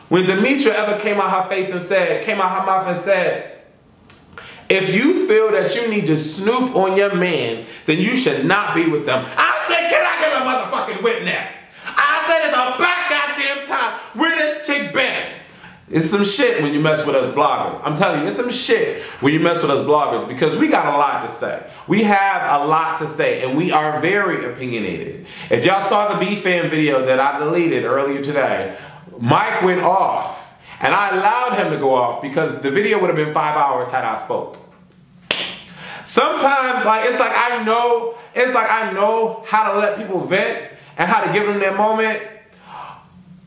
when Demetria ever came out her mouth and said, if you feel that you need to snoop on your man, then you should not be with them. I said, can I get a motherfucking witness? I said, it's about goddamn time. Where this chick been? It's some shit when you mess with us bloggers. I'm telling you, it's some shit when you mess with us bloggers because we got a lot to say. We have a lot to say and we are very opinionated. If y'all saw the B-Fan video that I deleted earlier today, Mike went off and I allowed him to go off because the video would have been 5 hours had I spoke. Sometimes it's like I know how to let people vent and how to give them their moment.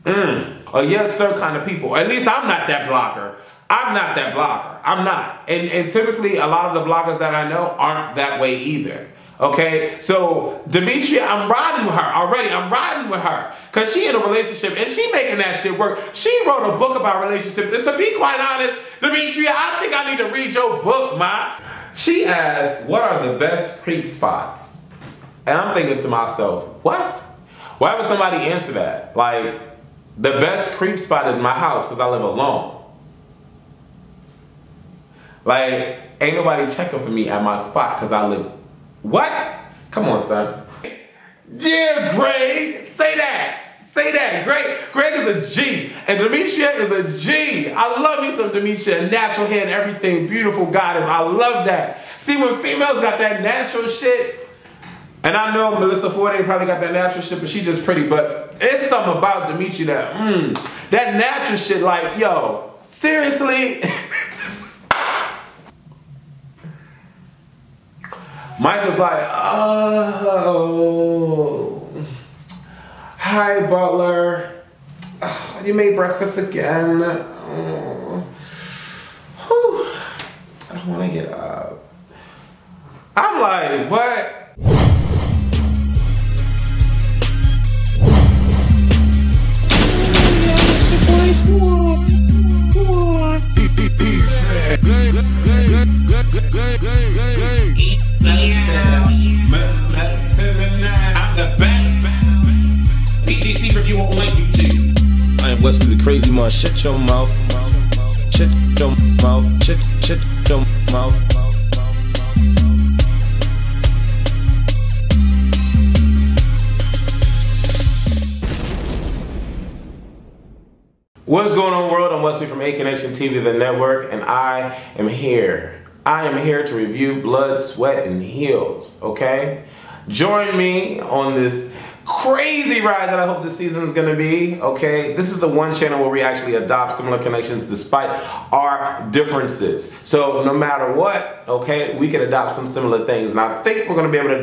A yes sir kind of people. At least I'm not that blogger. I'm not that blogger. I'm not. And typically a lot of the bloggers that I know aren't that way either. Okay? So Demetria, I'm riding with her already. I'm riding with her. Because she in a relationship and she making that shit work. She wrote a book about relationships. And to be quite honest, Demetria, I think I need to read your book, ma. She asked, what are the best creep spots? And I'm thinking to myself, what? Why would somebody answer that? Like, the best creep spot is my house because I live alone. Like, ain't nobody checking for me at my spot because I live... What? Come on, son. Yeah, Greg. Say that. Say that. Greg is a G. And Demetria is a G. I love me some Demetria. Natural hair and everything. Beautiful goddess. I love that. See, when females got that natural shit... And I know Melissa Ford ain't probably got that natural shit, but she just pretty. But it's something about Demetria that, that natural shit, like, yo, seriously? Michael's like, oh, hi, butler. Oh, you made breakfast again. Oh. Whew. I don't want to get up. I'm like, what? I am Wesley the Crazy Man. Shut your mouth. Shut your mouth. Shut your mouth. What's going on, world? I'm Wesley from ACONNECTIONTV, the network, and I am here. I am here to review Blood, Sweat, and Heels, okay? Join me on this crazy ride that I hope this season is gonna be, okay? This is the one channel where we actually adopt similar connections despite our differences. So no matter what, okay, we can adopt some similar things. And I think we're gonna be able to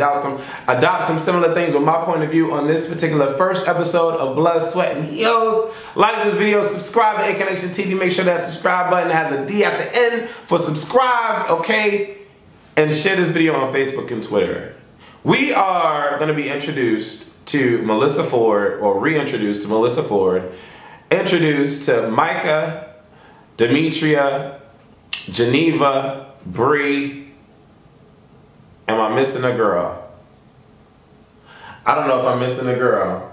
adopt some similar things with my point of view on this particular first episode of Blood, Sweat, and Heels. Like this video, subscribe to ACONNECTIONTV, make sure that subscribe button has a D at the end for subscribe, okay? And share this video on Facebook and Twitter. We are gonna be introduced to Melissa Ford, or reintroduced to Melissa Ford, introduced to Micah, Demetria, Geneva, Bree. Am I missing a girl? I don't know if I'm missing a girl.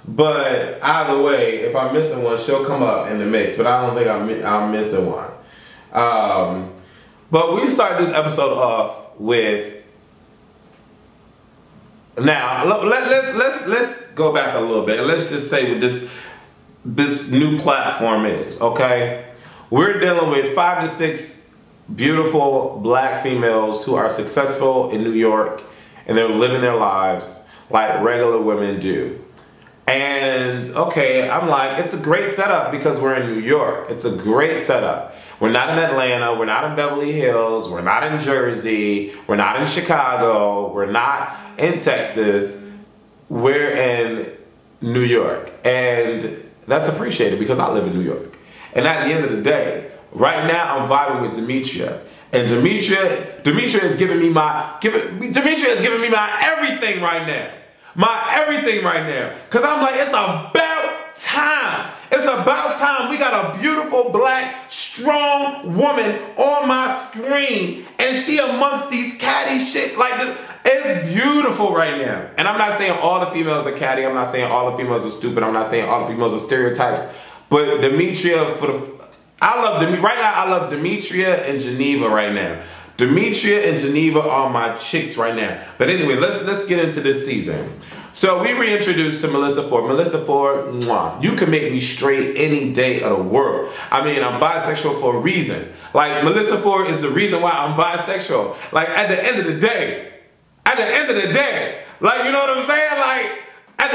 But either way, if I'm missing one, she'll come up in the mix. But I don't think I'm missing one. But we start this episode off with. Now let's go back a little bit and let's just say what this new platform is, okay? We're dealing with 5 to 6 beautiful black females who are successful in New York and they're living their lives like regular women do. And okay, I'm like, it's a great setup because we're in New York. It's a great setup. We're not in Atlanta, we're not in Beverly Hills, we're not in Jersey, we're not in Chicago, we're not in Texas, we're in New York. And that's appreciated because I live in New York. And at the end of the day, right now I'm vibing with Demetria. And Demetria is giving me my everything right now. My everything right now. Cause I'm like, it's about time. It's about time we got a beautiful, black, strong woman on my screen. And she amongst these catty shit like this. is beautiful right now. And I'm not saying all the females are catty. I'm not saying all the females are stupid. I'm not saying all the females are stereotypes. But Demetria, right now I love Demetria and Geneva right now. Demetria and Geneva are my chicks right now. But anyway, let's get into this season. So we reintroduced to Melissa Ford. Melissa Ford, mwah, you can make me straight any day of the world. I mean, I'm bisexual for a reason. Like, Melissa Ford is the reason why I'm bisexual. Like, at the end of the day, like, you know what I'm saying? Like, at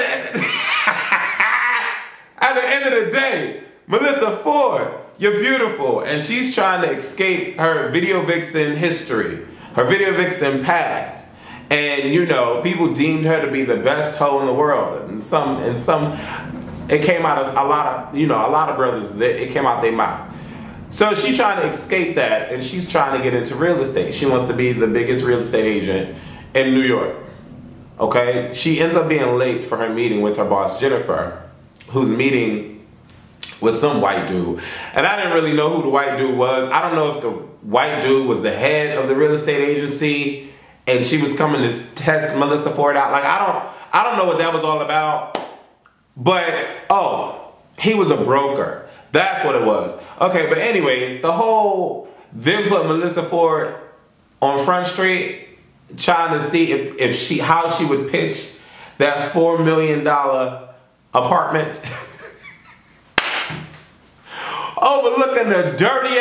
the end of the day, Melissa Ford, you're beautiful. And she's trying to escape her video vixen history, her video vixen past. And, you know, people deemed her to be the best hoe in the world. And it came out of a lot of brothers, it came out their mouth. So she's trying to escape that, and she's trying to get into real estate. She wants to be the biggest real estate agent in New York. Okay? She ends up being late for her meeting with her boss, Jennifer, who's meeting with some white dude. And I didn't really know who the white dude was. I don't know if the white dude was the head of the real estate agency, and she was coming to test Melissa Ford out. Like, I don't know what that was all about. But, oh, he was a broker. That's what it was. Okay, but anyways, the whole them put Melissa Ford on Front Street, trying to see how she would pitch that $4 million apartment. Overlooking the dirty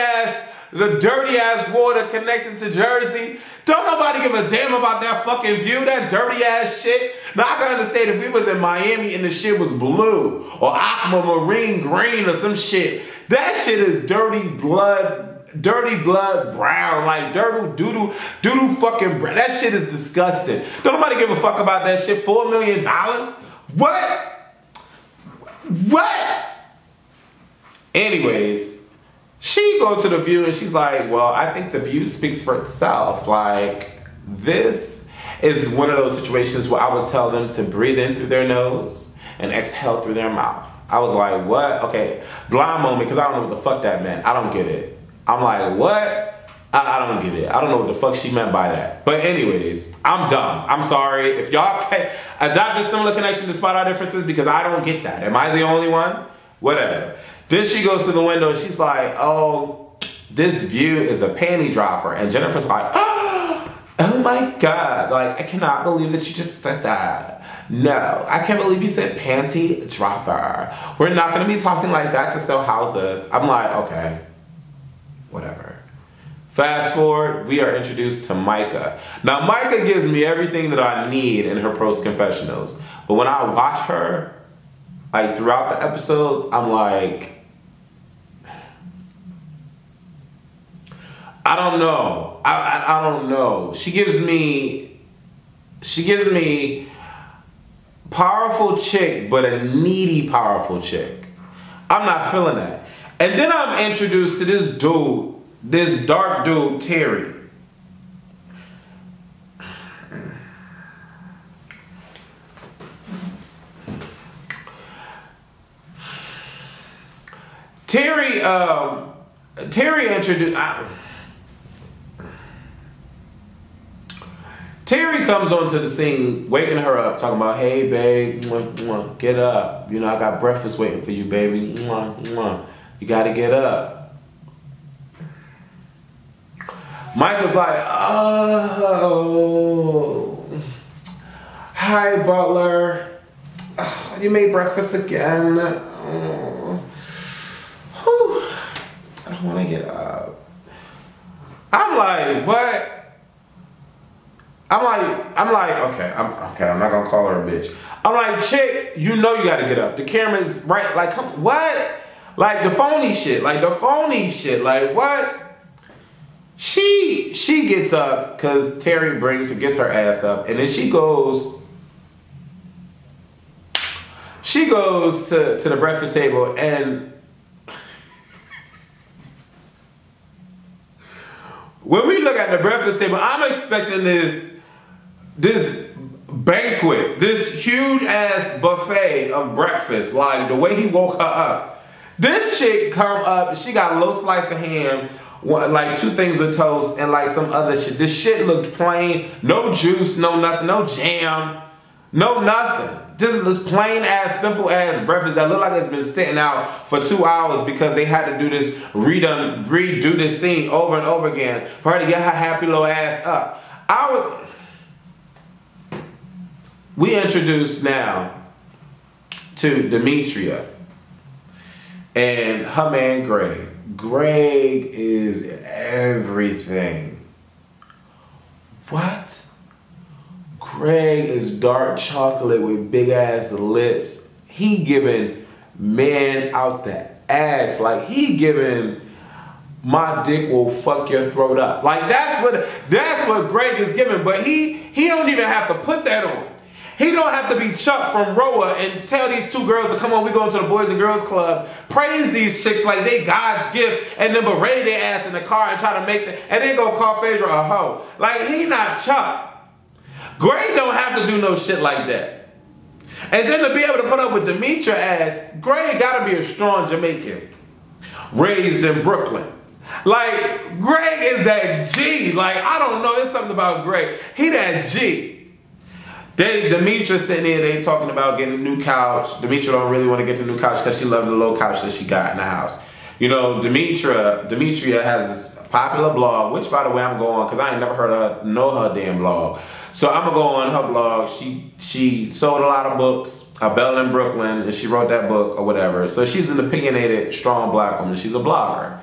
ass water connected to Jersey. Don't nobody give a damn about that fucking view, that dirty ass shit. Now I can understand if we was in Miami and the shit was blue or aquamarine green or some shit. That shit is dirty blood brown, like doodle fucking brown. That shit is disgusting. Don't nobody give a fuck about that shit. $4 million? What? Anyways, she goes to the View and she's like, well, I think the View speaks for itself. Like, this is one of those situations where I would tell them to breathe in through their nose and exhale through their mouth. I was like, what? Okay, blind moment, because I don't know what the fuck that meant. I don't get it. I'm like, what? I don't get it. I don't know what the fuck she meant by that. But anyways, I'm dumb. I'm sorry. If y'all can adopt a similar connection despite our differences, because I don't get that. Am I the only one? Whatever. Then she goes to the window and she's like, oh, this view is a panty dropper. And Jennifer's like, oh my God. Like, I cannot believe that you just said that. No, I can't believe you said panty dropper. We're not going to be talking like that to sell houses. I'm like, okay, whatever. Fast forward, we are introduced to Micah. Now, Micah gives me everything that I need in her post confessionals. But when I watch her, like, throughout the episodes, I'm like, I don't know. I don't know. She gives me powerful chick, but a needy powerful chick. I'm not feeling that. And then I'm introduced to this dude, this dark dude, Terry. Terry comes onto the scene, waking her up, talking about, hey, babe, mwah, mwah, get up. You know, I got breakfast waiting for you, baby. Mwah, mwah. You got to get up. Michael's like, oh, hi, butler. Oh, you made breakfast again. Oh. Whew. I don't want to get up. I'm like, what? I'm like, okay, I'm not gonna call her a bitch. I'm like, chick, you know you gotta get up. The camera's right, like, come, what? Like, the phony shit, like, what? She gets up, cause Terry gets her ass up, and then she goes to the breakfast table, and when we look at the breakfast table, I'm expecting this banquet, this huge ass buffet of breakfast, like the way he woke her up. This chick come up, she got a little slice of ham like 2 things of toast and like some other shit. This shit looked plain, no juice, no nothing, no jam, no nothing. Just this plain ass, simple ass breakfast that looked like it's been sitting out for 2 hours because they had to do this, redo this scene over and over again for her to get her happy little ass up. We introduced now to Demetria and her man Greg. Greg is everything. What? Greg is dark chocolate with big ass lips. He giving man out the ass. Like he giving my dick will fuck your throat up. Like that's what Greg is giving. But he don't even have to put that on. He don't have to be Chuck from Roa and tell these 2 girls to come on, we going to the Boys and Girls Club, praise these chicks like they God's gift, and then berate their ass in the car and try to make them, and then go call Phaedra a hoe. Like, he not Chuck. Greg don't have to do no shit like that. And then to be able to put up with Demetria ass, Greg gotta be a strong Jamaican, raised in Brooklyn. Like, Greg is that G. Like, I don't know, it's something about Greg. He that G. Demetria sitting there, they talking about getting a new couch. Demetria don't really want to get the new couch because she loved the little couch that she got in the house. You know, Demetria has this popular blog, which by the way I'm going on because I ain't never heard of her, know her damn blog. So I'm gonna go on her blog. She sold a lot of books, A Belle in Brooklyn, and she wrote that book or whatever. So she's an opinionated, strong black woman. She's a blogger.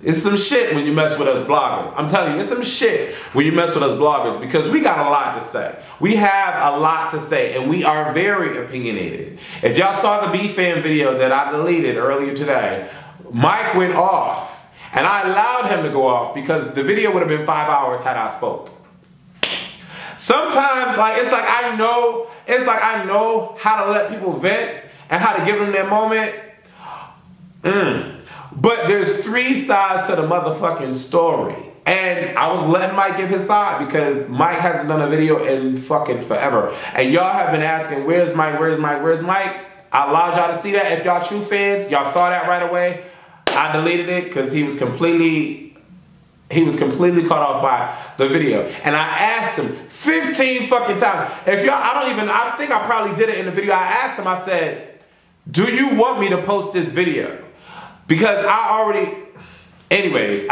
It's some shit when you mess with us bloggers. I'm telling you, it's some shit when you mess with us bloggers because we got a lot to say. We have a lot to say and we are very opinionated. If y'all saw the B-Fan video that I deleted earlier today, Mike went off and I allowed him to go off because the video would have been 5 hours had I spoke. Sometimes it's like I know how to let people vent and how to give them their moment. But there's 3 sides to the motherfucking story. And I was letting Mike give his side because Mike hasn't done a video in fucking forever. And y'all have been asking, where's Mike, where's Mike, where's Mike? I allowed y'all to see that. If y'all true fans, y'all saw that right away. I deleted it because he was completely caught off by the video. And I asked him 15 fucking times. If y'all, I think I probably did it in the video. I asked him, I said, do you want me to post this video? Because anyways,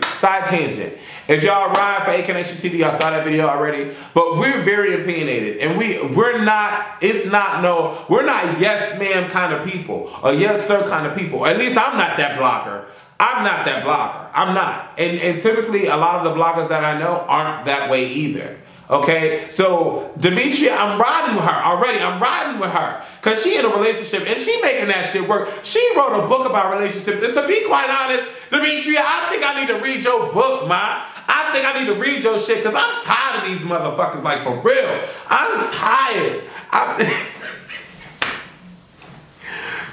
side tangent. If y'all ride for ACONNECTIONTV, y'all saw that video already. But we're very opinionated. And we're not yes ma'am kind of people. Or yes sir kind of people. Or at least I'm not that blogger. I'm not that blogger. I'm not. And typically a lot of the bloggers that I know aren't that way either. Okay, so Demetria, I'm riding with her already. I'm riding with her because she in a relationship and she making that shit work. She wrote a book about relationships, and to be quite honest, Demetria, I think I need to read your book, ma. I think I need to read your shit because I'm tired of these motherfuckers. Like for real, I'm tired.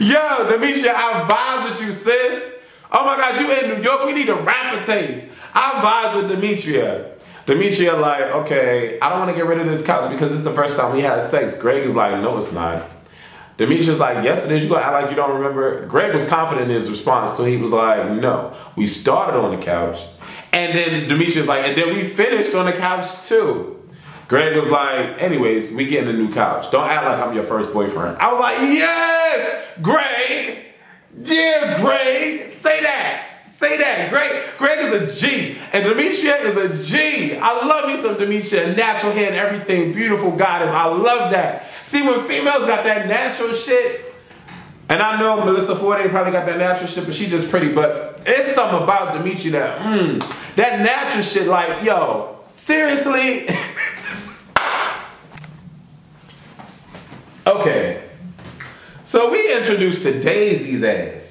Yo, Demetria, I vibe with you, sis. Oh my God, you in New York? We need to rap a taste. I vibe with Demetria. Demetria like, okay, I don't want to get rid of this couch because this is the first time we had sex. Greg is like, no, it's not. Demetria's like, yes, it is. You gonna act like you don't remember? Greg was confident in his response, so he was like, no. We started on the couch, and then Demetria's like, and then we finished on the couch too. Greg was like, anyways, we getting a new couch. Don't act like I'm your first boyfriend. I was like, yes, Greg. Yeah, Greg. Say that. Say that. Greg is a G. And Demetria is a G. I love me some Demetria. Natural hair and everything. Beautiful goddess. I love that. See, when females got that natural shit, and I know Melissa Ford ain't probably got that natural shit, but she just pretty. But it's something about Demetria that natural shit, like, yo, seriously? Okay. So we introduced to Daisy's ass.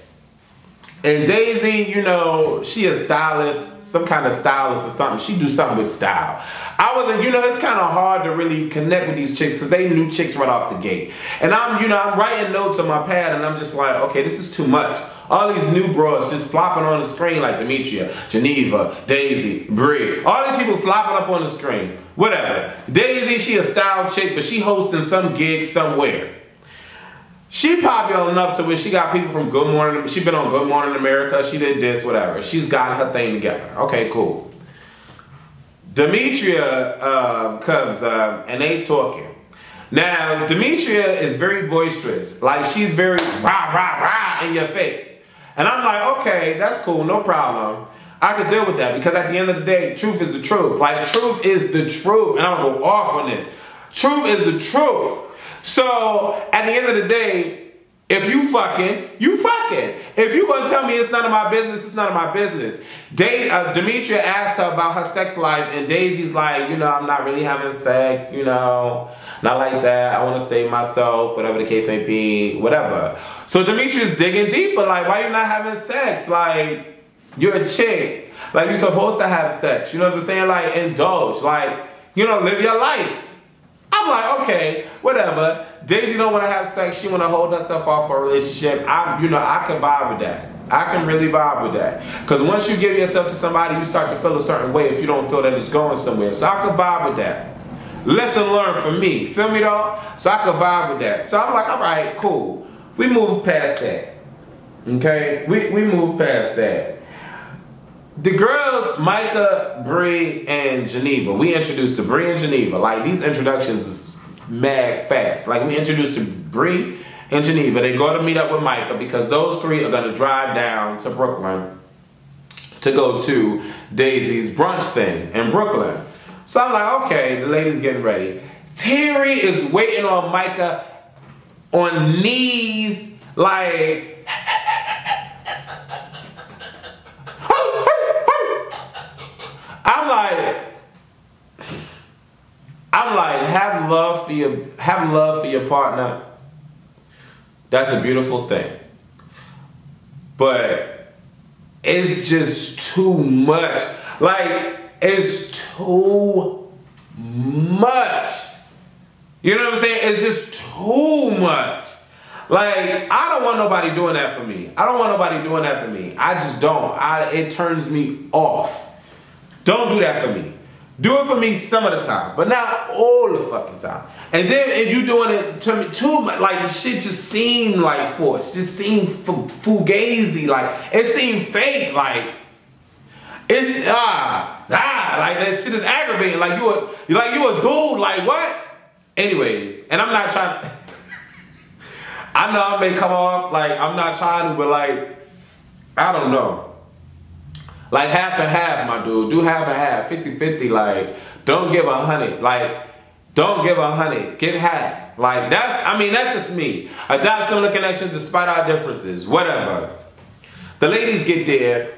And Daisy, you know, she a stylist, some kind of stylist or something. She do something with style. I wasn't, you know, it's kind of hard to really connect with these chicks because they new chicks right off the gate. And I'm writing notes on my pad and I'm just like, okay, this is too much. All these new bros just flopping on the screen like Demetria, Geneva, Daisy, Brie. All these people flopping up on the screen. Whatever. Daisy, she a style chick, but she hosting some gig somewhere. She popular enough to where she got people from Good Morning. She been on Good Morning America. She did this, whatever. She's got her thing together. Okay, cool. Demetria comes and they talking. Now, Demetria is very boisterous. Like, she's very rah, rah, rah in your face. And I'm like, okay, that's cool, no problem. I could deal with that because at the end of the day, truth is the truth. Like, truth is the truth. And I'm going to go off on this. Truth is the truth. So, at the end of the day, if you fucking, you fucking. If you going to tell me it's none of my business, it's none of my business. Demetria asked her about her sex life, and Daisy's like, you know, I'm not really having sex, you know. Not like that. I want to save myself, whatever the case may be, whatever. So Demetria's digging deeper. Like, why you not having sex? Like, you're a chick. Like, you're supposed to have sex. You know what I'm saying? Like, indulge. Like, you know, live your life. I'm like, okay, whatever. Daisy don't want to have sex. She want to hold herself off for a relationship. I can vibe with that. I can really vibe with that. Because once you give yourself to somebody, you start to feel a certain way if you don't feel that it's going somewhere. So I can vibe with that. Lesson learned for me. Feel me though? So I could vibe with that. So I'm like, all right, cool. We move past that. Okay? We move past that. The girls, Micah, Bree, and Geneva. We introduced to Bree and Geneva. Like, these introductions is mad fast. Like, we introduced to Bree and Geneva. They go to meet up with Micah because those three are going to drive down to Brooklyn to go to Daisy's brunch thing in Brooklyn. So I'm like, okay, the lady's getting ready. Terry is waiting on Micah on knees, like, I'm like, have love for your partner. That's a beautiful thing. But it's just too much. Like, it's too much. You know what I'm saying? It's just too much. Like, I don't want nobody doing that for me. I don't want nobody doing that for me. I just don't. It turns me off. Don't do that for me. Do it for me some of the time, but not all the fucking time. And then if you doing it to me too much, like, the shit just seemed like forced. Just seemed fugazi. Like, it seemed fake. Like, it's like, that shit is aggravating. Like, you a dude. Like, what? Anyways, and I'm not trying to. I know I may come off like I'm not trying to, but like, I don't know. Like, half and half, my dude. Do half and half. 50-50. Like, don't give 100. Like, don't give 100. Give half. Like, that's just me. Adopt similar connections despite our differences. Whatever. The ladies get there,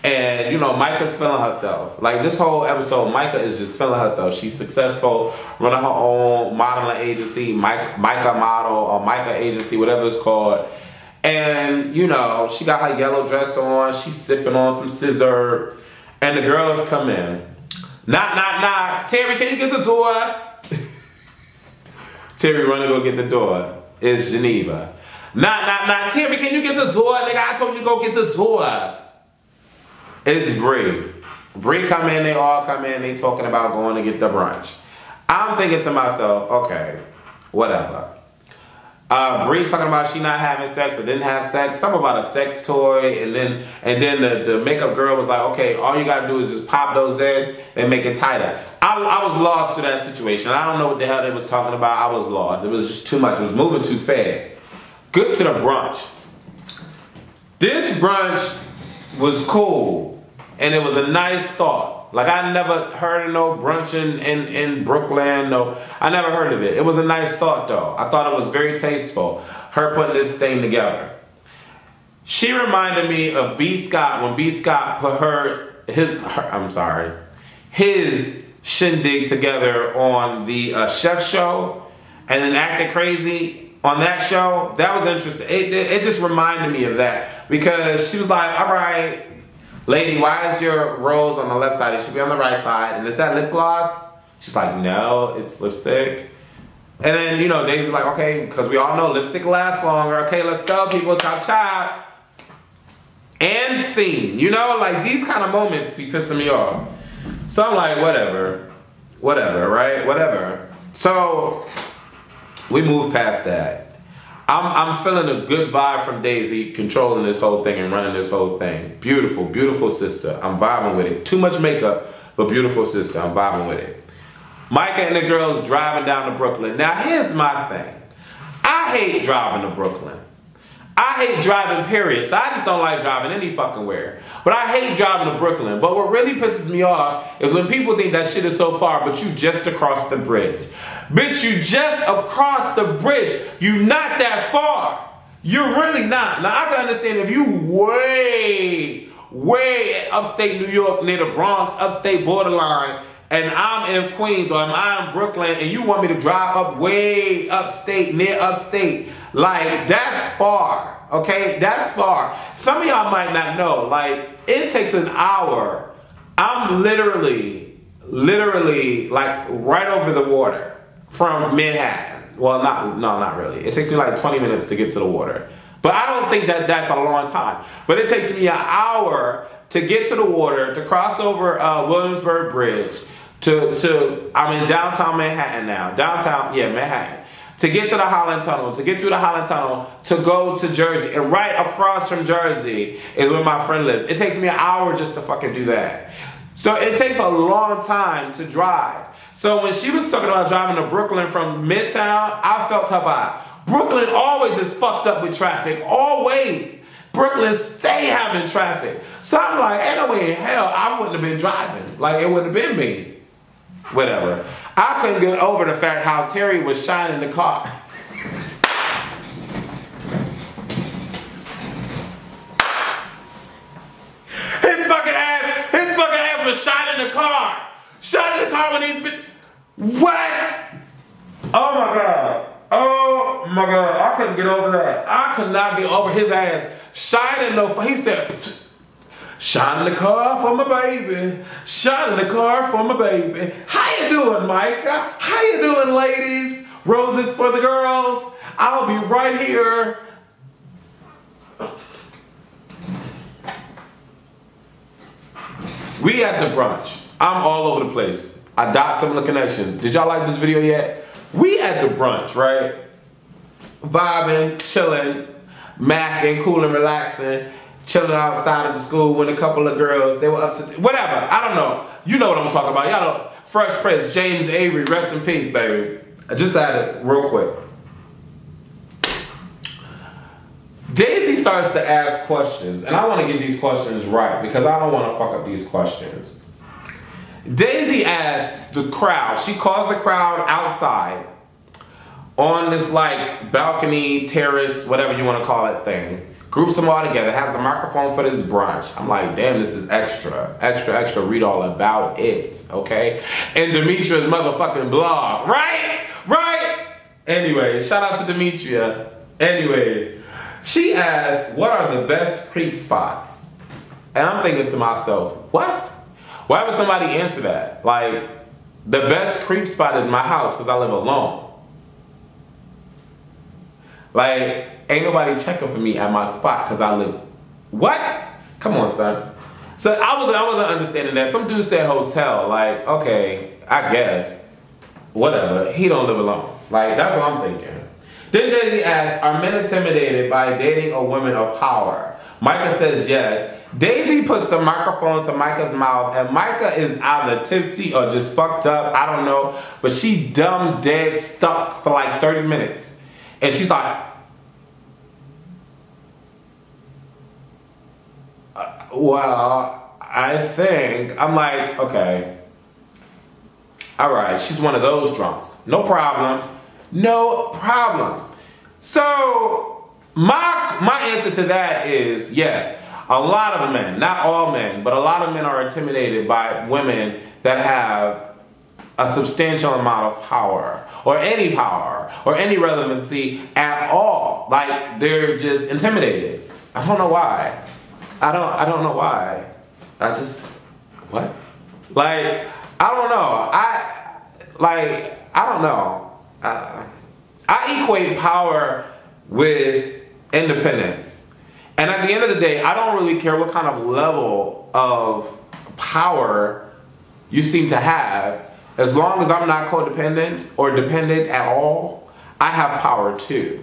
and, you know, Micah's feeling herself. Like, this whole episode, Micah is just feeling herself. She's successful, running her own modeling agency, Micah Model, or Micah Agency, whatever it's called. And, you know, she got her yellow dress on. She's sipping on some scissor. And the girls come in. Knock, knock, knock. Terry, can you get the door? Terry run to go get the door. It's Geneva. Knock, knock, knock. Terry, can you get the door? Nigga, I told you to go get the door. It's Bree. Bree come in. They all come in. They talking about going to get the brunch. I'm thinking to myself, okay, whatever. Bree talking about she not having sex or didn't have sex, something about a sex toy, and then the makeup girl was like, okay, all you gotta do is just pop those in and make it tighter. I was lost through that situation. I don't know what the hell they was talking about. I was lost. It was just too much. It was moving too fast. Good to the brunch. This brunch was cool, and it was a nice thought. Like, I never heard of no brunch in Brooklyn. No, I never heard of it. It was a nice thought, though. I thought it was very tasteful, her putting this thing together. She reminded me of B. Scott when B. Scott put his shindig together on the Chef Show and then acted crazy on that show. That was interesting. It just reminded me of that because she was like, all right, lady, why is your rose on the left side? It should be on the right side. And is that lip gloss? She's like, no, it's lipstick. And then, you know, Daisy's like, okay, because we all know lipstick lasts longer. Okay, let's go, people. Chop, chop. And scene. You know, like, these kind of moments be pissing me off. So I'm like, whatever. Whatever, right? Whatever. So we move past that. I'm feeling a good vibe from Daisy controlling this whole thing and running this whole thing. Beautiful, beautiful sister. I'm vibing with it. Too much makeup, but beautiful sister. I'm vibing with it. Micah and the girls driving down to Brooklyn. Now here's my thing. I hate driving to Brooklyn. I hate driving, period. So I just don't like driving any fucking where. But I hate driving to Brooklyn. But what really pisses me off is when people think that shit is so far, but you just across the bridge. Bitch, you just across the bridge. You not that far. You're really not. Now I can understand if you way upstate New York near the Bronx, upstate borderline, and I'm in Queens or I'm in Brooklyn and you want me to drive up way upstate, near upstate. Like, that's far, okay? That's far. Some of y'all might not know, like, it takes an hour. I'm literally, like, right over the water from Manhattan. Well, not really. It takes me like 20 minutes to get to the water. But I don't think that that's a long time. But it takes me an hour to get to the water, to cross over Williamsburg Bridge, I'm in downtown Manhattan now. Manhattan. To get to the Holland Tunnel, to get through the Holland Tunnel, to go to Jersey. And right across from Jersey is where my friend lives. It takes me an hour just to fucking do that. So it takes a long time to drive. So when she was talking about driving to Brooklyn from Midtown, I felt her vibe. Brooklyn always is fucked up with traffic. Always. Brooklyn stay having traffic. So I'm like, ain't no way in hell I wouldn't have been driving. Like, it wouldn't have been me. Whatever. I couldn't get over the fact how Terry was shining the car. His fucking ass was shining the car. Shining the car when these bitches. What? Oh my God. Oh my God. I couldn't get over that. I could not get over his ass shining the. He said, shining the car for my baby. Shining the car for my baby. How you doing, Micah? How you doing, ladies? Roses for the girls. I'll be right here. We at the brunch. I'm all over the place. Adopt some of the connections. Did y'all like this video yet? We at the brunch, right? Vibing, chilling, macking, cool and relaxing. Chilling outside of the school when a couple of girls, they were upset. Whatever, I don't know. You know what I'm talking about. Y'all know. Fresh Prince, James Avery, rest in peace, baby. I just added real quick. Daisy starts to ask questions, and I want to get these questions right because I don't want to fuck up these questions. Daisy asks the crowd, she calls the crowd outside on this like balcony, terrace, whatever you want to call it thing. Groups them all together, has the microphone for this brunch. I'm like, damn, this is extra, read all about it, okay? And Demetria's motherfucking blog, right? Anyways, shout out to Demetria. Anyways, she asked, what are the best creep spots? And I'm thinking to myself, what? Why would somebody answer that? Like, the best creep spot is my house because I live alone. Like, ain't nobody checking for me at my spot because I live. What? Come on, son. So I wasn't understanding that. Some dude said hotel. Like, okay, I guess. Whatever. He don't live alone. Like, that's what I'm thinking. Then Daisy asks, are men intimidated by dating a woman of power? Micah says yes. Daisy puts the microphone to Micah's mouth, and Micah is either tipsy or just fucked up. I don't know. But she dumb, dead, stuck for like 30 minutes. And she's like, well, I think, I'm like, okay. All right, she's one of those drunks. No problem. No problem. So, my answer to that is yes. A lot of men, not all men, but a lot of men are intimidated by women that have a substantial amount of power or any relevancy at all. Like, they're just intimidated. I don't know why. I don't know why. I just, what? Like, I don't know. I don't know. I equate power with independence. And at the end of the day, I don't really care what kind of level of power you seem to have. As long as I'm not codependent or dependent at all, I have power too.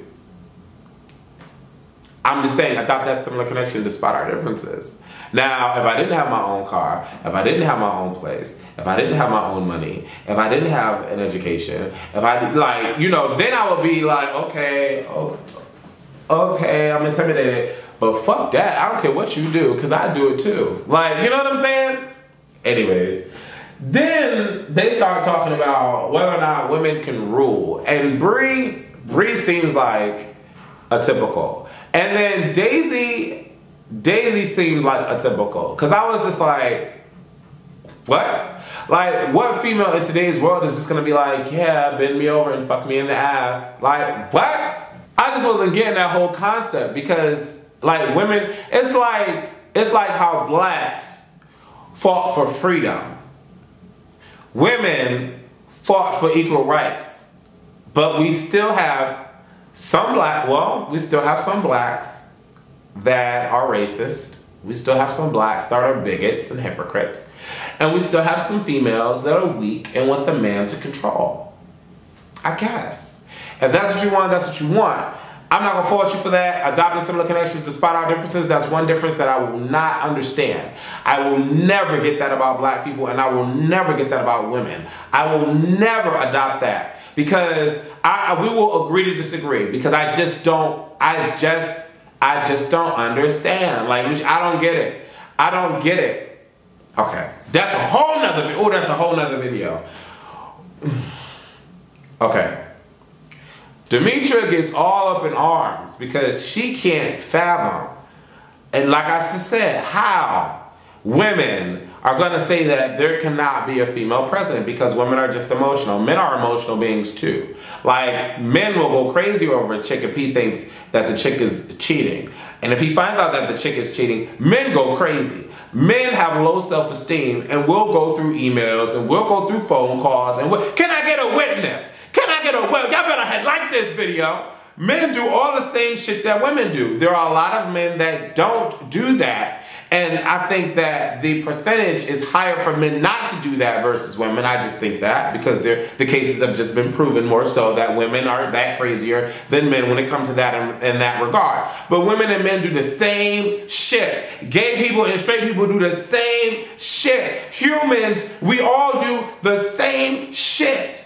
I'm just saying, adopt that similar connection despite our differences. Now, if I didn't have my own car, if I didn't have my own place, if I didn't have my own money, if I didn't have an education, if I did, like, you know, then I would be like, okay, I'm intimidated. But fuck that, I don't care what you do, because I do it too. Like, you know what I'm saying? Anyways, then they start talking about whether or not women can rule. And Bree seems like a typical. And then Daisy seemed like a typical. Because I was just like, what? Like, what female in today's world is just going to be like, yeah, bend me over and fuck me in the ass? Like, what? I just wasn't getting that whole concept because, like, women, it's like how blacks fought for freedom. Women fought for equal rights. But we still have some blacks that are racist. We still have some blacks that are bigots and hypocrites. And we still have some females that are weak and want the man to control. I guess. If that's what you want, that's what you want. I'm not going to fault you for that. Adopting similar connections despite our differences, that's one difference that I will not understand. I will never get that about black people, and I will never get that about women. I will never adopt that because we will agree to disagree because I just don't understand. Like, I don't get it. I don't get it. Okay. That's a whole nother video. Oh, that's a whole nother video. Okay. Demetria gets all up in arms because she can't fathom, and like I just said, how women are going to say that there cannot be a female president because women are just emotional. Men are emotional beings too. Like, men will go crazy over a chick if he thinks that the chick is cheating. And if he finds out that the chick is cheating, men go crazy. Men have low self-esteem and will go through emails and will go through phone calls and can I get a witness? Can I get a witness? Y'all better like this video. Men do all the same shit that women do. There are a lot of men that don't do that. And I think that the percentage is higher for men not to do that versus women. I just think that because the cases have just been proven more so that women are that crazier than men when it comes to that in that regard. But women and men do the same shit. Gay people and straight people do the same shit. Humans, we all do the same shit.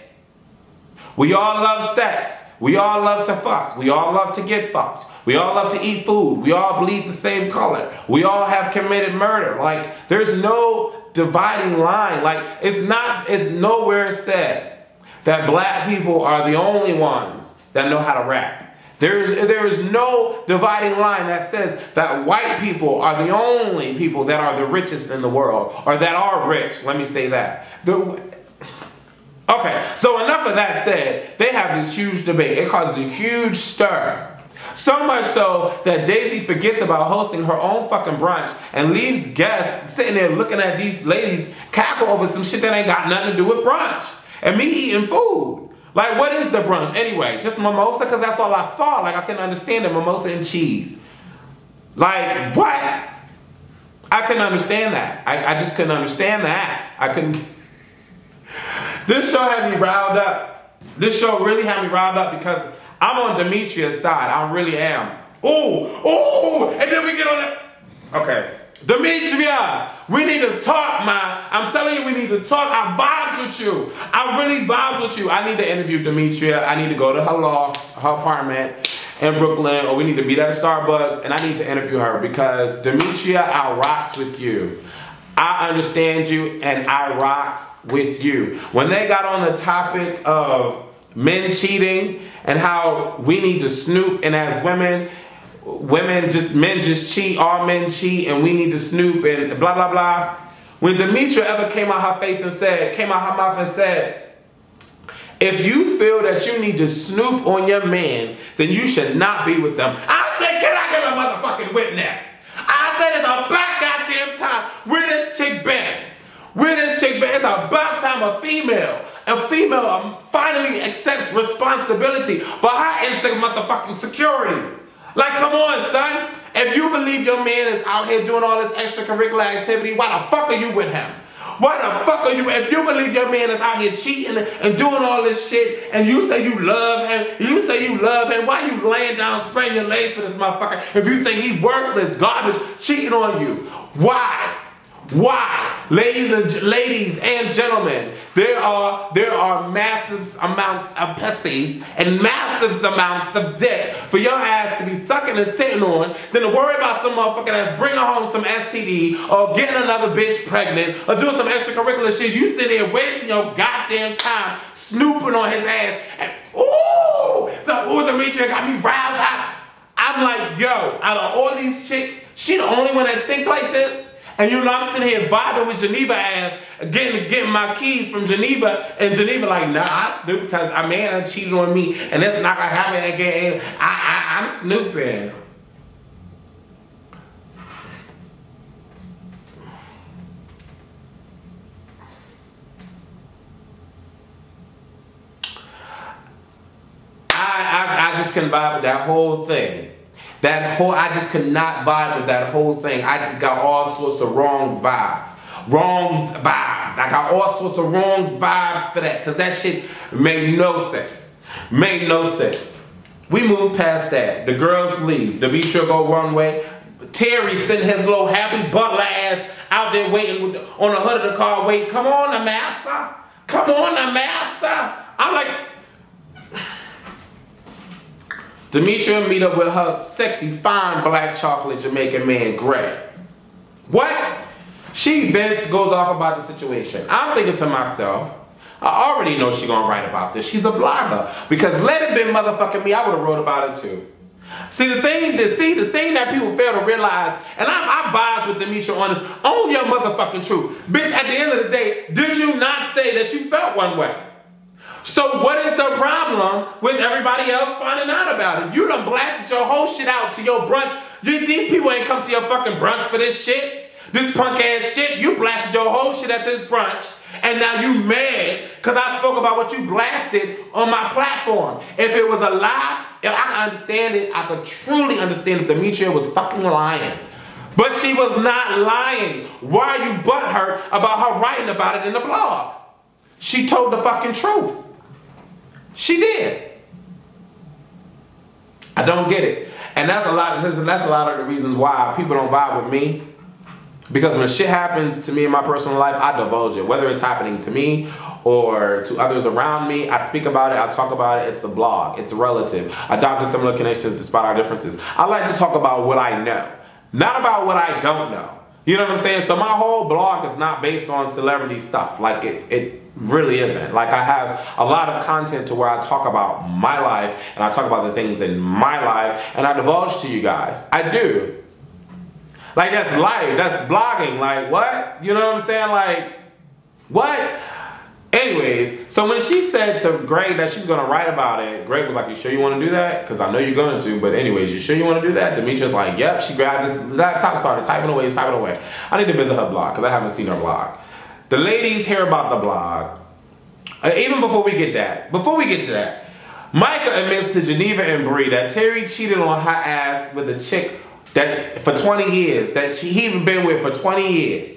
We all love sex. We all love to fuck. We all love to get fucked. We all love to eat food. We all bleed the same color. We all have committed murder. Like, there's no dividing line. Like, it's nowhere said that black people are the only ones that know how to rap. There is no dividing line that says that white people are the only people that are the richest in the world, or that are rich. Let me say that. Okay, so enough of that said, they have this huge debate. It causes a huge stir. So much so that Daisy forgets about hosting her own fucking brunch and leaves guests sitting there looking at these ladies cackle over some shit that ain't got nothing to do with brunch. And me eating food. Like, what is the brunch anyway? Just mimosa? Because that's all I saw. Like, I couldn't understand it. Mimosa and cheese. Like, what? I couldn't understand that. I just couldn't understand that. I couldn't... This show had me riled up. This show really had me riled up because I'm on Demetria's side. I really am. Ooh, and then we get on it. Okay. Demetria, we need to talk, man. I'm telling you, we need to talk. I vibes with you. I really vibes with you. I need to interview Demetria. I need to go to her loft, her apartment in Brooklyn, or we need to meet at Starbucks, and I need to interview her because Demetria, I rocks with you. I understand you, and I rocks with you. When they got on the topic of men cheating and how we need to snoop, and as men just cheat, all men cheat, and we need to snoop, and blah, blah, blah. When Demetria ever came out her mouth and said, if you feel that you need to snoop on your man, then you should not be with them. I said, can I get a motherfucking witness? I said, it's about goddamn time. Where this chick been? Where this chick been? It's about time a female finally accepts responsibility for her motherfucking securities. Like, come on, son. If you believe your man is out here doing all this extracurricular activity, why the fuck are you with him? Why the fuck are you, if you believe your man is out here cheating and doing all this shit, and you say you love him, why you laying down spreading your legs for this motherfucker if you think he worthless, garbage, cheating on you? Why? Why? Ladies and gentlemen, there are massive amounts of pussies and massive amounts of dick for your ass to be sucking and sitting on than to worry about some motherfucker that's bringing home some STD or getting another bitch pregnant or doing some extracurricular shit. You sit there wasting your goddamn time snooping on his ass and Demetria got me riled up. I'm like, yo, out of all these chicks, she the only one that think like this? And you know, I'm sitting here vibing with Geneva ass, getting my keys from Geneva, and Geneva like, nah, I snoop because a man cheated on me, and that's not gonna happen again. I'm snooping. I just couldn't vibe with that whole thing. I just could not vibe with that whole thing. I just got all sorts of wrongs vibes. I got all sorts of wrongs vibes for that, because that shit made no sense. Made no sense. We moved past that. The girls leave. Demetria go one way. Terry sitting his little happy butler ass out there waiting on the hood of the car waiting. Come on, the master. Come on, the master. I'm like, Demetria meet up with her sexy, fine, black chocolate Jamaican man, Greg. What? She vents, goes off about the situation. I'm thinking to myself, I already know she's gonna write about this. She's a blogger. Because let it been motherfucking me, I would have wrote about it too. See, the thing that people fail to realize, and I vibe with Demetria on this, own your motherfucking truth. Bitch, at the end of the day, did you not say that you felt one way? So what is the problem with everybody else finding out about it? You done blasted your whole shit out to your brunch. These people ain't come to your fucking brunch for this shit. This punk ass shit. You blasted your whole shit at this brunch. And now you mad because I spoke about what you blasted on my platform. If it was a lie, if I can understand it, I could truly understand if Demetria was fucking lying. But she was not lying. Why are you butthurt about her writing about it in the blog? She told the fucking truth. She did. I don't get it. And that's a lot of the reasons why people don't vibe with me. Because when shit happens to me in my personal life, I divulge it. Whether it's happening to me or to others around me, I speak about it, I talk about it. It's a blog. It's relative. Adopted similar connections despite our differences. I like to talk about what I know, not about what I don't know. You know what I'm saying? So my whole blog is not based on celebrity stuff. Like it really isn't. Like I have a lot of content to where I talk about my life and I talk about the things in my life and I divulge to you guys. I do. Like that's life. That's blogging. Like what? You know what I'm saying? Like what? Anyways, so when she said to Greg that she's going to write about it, Greg was like, you sure you want to do that? Because I know you're going to. But anyways, you sure you want to do that? Demetria's like, yep. She grabbed this laptop, started typing away. I need to visit her blog because I haven't seen her blog. The ladies hear about the blog. Even before we get to that, Micah admits to Geneva and Bree that Terry cheated on her ass with a chick that for 20 years, that he been with for 20 years.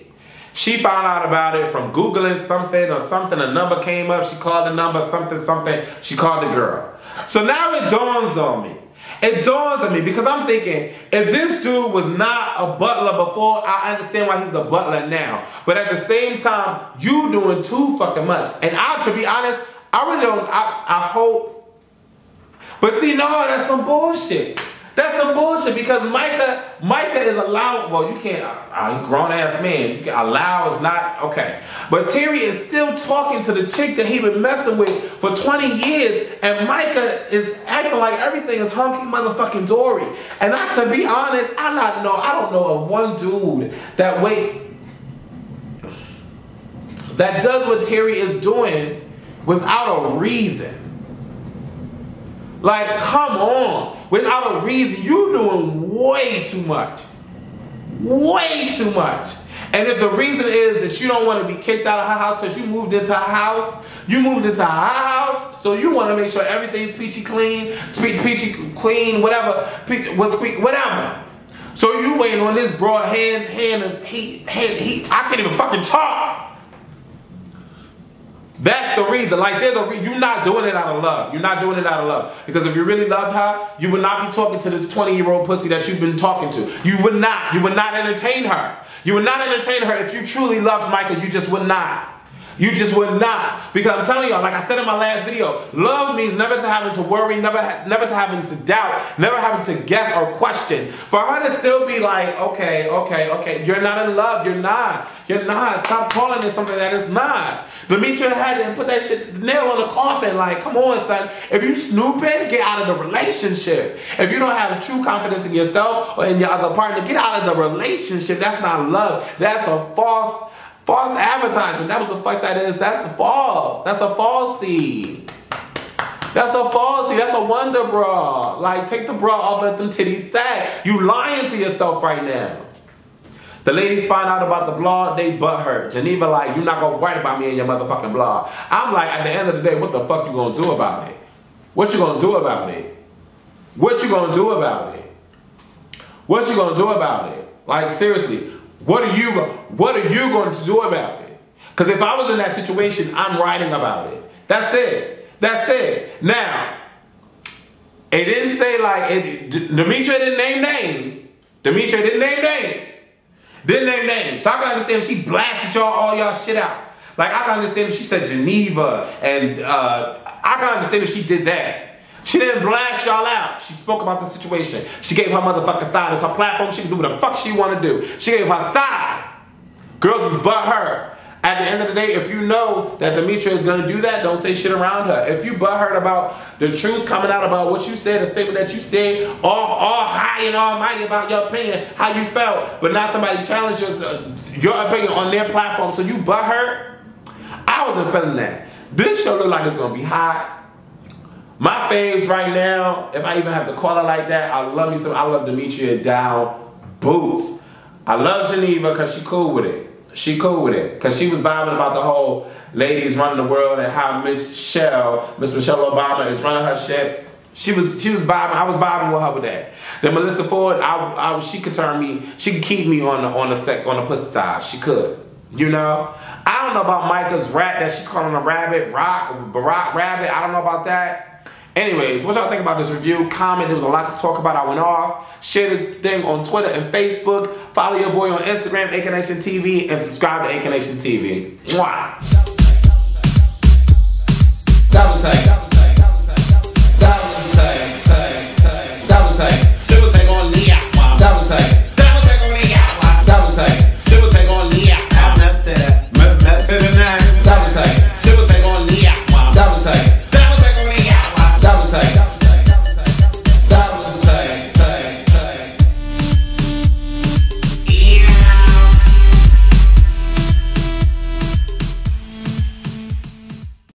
She found out about it from Googling something, a number came up, she called the number, something, she called the girl. So now it dawns on me. It dawns on me because I'm thinking, if this dude was not a butler before, I understand why he's a butler now. But at the same time, you doing too fucking much. And to be honest, I really don't, I hope. But see, no, that's some bullshit. That's some bullshit because Micah is allowed, well, you can't, you grown ass man, you can allow is not, okay. But Terry is still talking to the chick that he been messing with for 20 years and Micah is acting like everything is hunky motherfucking dory. And to be honest, I don't know of one dude that waits, that does what Terry is doing without a reason. Like, come on. Without a reason, you're doing way too much. Way too much. And if the reason is that you don't want to be kicked out of her house because you moved into her house, so you want to make sure everything's peachy clean, whatever. So you waiting on this broad hand, I can't even fucking talk. That's the reason. Like, there's a reason. You're not doing it out of love. You're not doing it out of love. Because if you really loved her, you would not be talking to this 20-year-old pussy that you've been talking to. You would not. You would not entertain her. You would not entertain her if you truly loved Michael. You just would not. You just would not. Because I'm telling y'all, like I said in my last video, love means never to having to worry, never to having to doubt, never having to guess or question. For her to still be like, okay, you're not in love, you're not. You're not. Stop calling it something that it's not. Demetria had to put that shit, nail on the coffin, like, come on, son. If you snooping, get out of the relationship. If you don't have true confidence in yourself or in your other partner, get out of the relationship. That's not love. That's a false advertisement. That was the fuck that is. That's the false. That's a falsie. That's a falsie. That's a wonder bra. Like, take the bra off, let them titties sag. You lying to yourself right now. The ladies find out about the blog, they butt hurt. Geneva like, you're not gonna write about me in your motherfucking blog. I'm like, at the end of the day, what the fuck you gonna do about it? What you gonna do about it? What you gonna do about it? What you gonna do about it? Like, seriously. What are you going to do about it? Because if I was in that situation, I'm writing about it. That's it. That's it. Now, it didn't say like, Demetria didn't name names. Demetria didn't name names. Didn't name names. So I can understand if she blasted all y'all shit out. Like, I can understand if she said Geneva, and I can understand if she did that. She didn't blast y'all out. She spoke about the situation. She gave her motherfucking side. It's her platform. She can do what the fuck she want to do. She gave her side. Girls just butt her. At the end of the day, if you know that Demetria is going to do that, don't say shit around her. If you butt hurt about the truth coming out about what you said, the statement that you said, all high and almighty about your opinion, how you felt, but not somebody challenged your opinion on their platform, so you butt hurt, I wasn't feeling that. This show look like it's going to be hot. My faves right now, if I even have to call her like that, I love Demetria down boots. I love Geneva because she cool with it. She cool with it. Because she was vibing about the whole ladies running the world and how Miss Michelle Obama is running her shit. She was vibing. I was vibing with her with that. Then Melissa Ford, she could turn me, she could keep me on the pussy side. She could. You know? I don't know about Micah's rat that she's calling a rabbit, Barack Rabbit. I don't know about that. Anyways, what y'all think about this review? Comment. There was a lot to talk about. I went off. Share this thing on Twitter and Facebook. Follow your boy on Instagram, ACONNECTIONTV, and subscribe to ACONNECTIONTV. Mwah. Double take.